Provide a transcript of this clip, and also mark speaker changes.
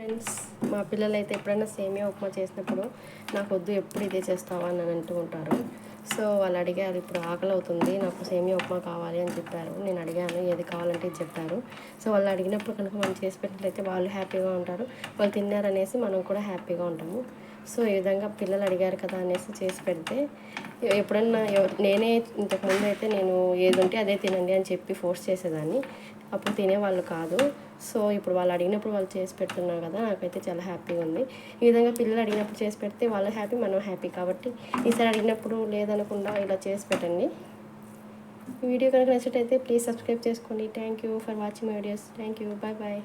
Speaker 1: Friends, మా పిల్లలైతే ఎప్పుడైనా సేమియా ఉప్మా చేసినప్పుడు నాకు వద్దు, ఎప్పుడు ఇదే చేస్తావా అని అంటూ ఉంటారు. సో వాళ్ళు అడిగారు, ఇప్పుడు ఆకలి అవుతుంది, నాకు సేమియా ఉప్మా కావాలి అని చెప్పారు. నేను అడిగాను ఏది కావాలంటే ఇది చెప్పారు. సో వాళ్ళు అడిగినప్పుడు కనుక మనం చేసి పెట్టినట్లయితే వాళ్ళు హ్యాపీగా ఉంటారు, వాళ్ళు తిన్నారనేసి మనం కూడా హ్యాపీగా ఉంటాము. సో ఈ విధంగా పిల్లలు అడిగారు కదా అనేసి చేసి పెడితే, ఎప్పుడన్నా నేనే ఇంతకుముందు అయితే నేను ఏది ఉంటే అదే తినండి అని చెప్పి ఫోర్స్ చేసేదాన్ని, అప్పుడు తినేవాళ్ళు కాదు. సో ఇప్పుడు వాళ్ళు అడిగినప్పుడు వాళ్ళు చేసి పెడుతున్నారు కదా, నాకైతే చాలా హ్యాపీగా ఉంది. ఈ విధంగా పిల్లలు అడిగినప్పుడు చేసి పెడితే వాళ్ళు హ్యాపీ, మనం హ్యాపీ. కాబట్టి ఈసారి అడిగినప్పుడు లేదనకుండా ఇలా చేసి పెట్టండి. ఈ వీడియో కనుక నచ్చినట్టయితే ప్లీజ్ సబ్స్క్రైబ్ చేసుకోండి. Thank you for watching my videos. Thank you. Bye bye.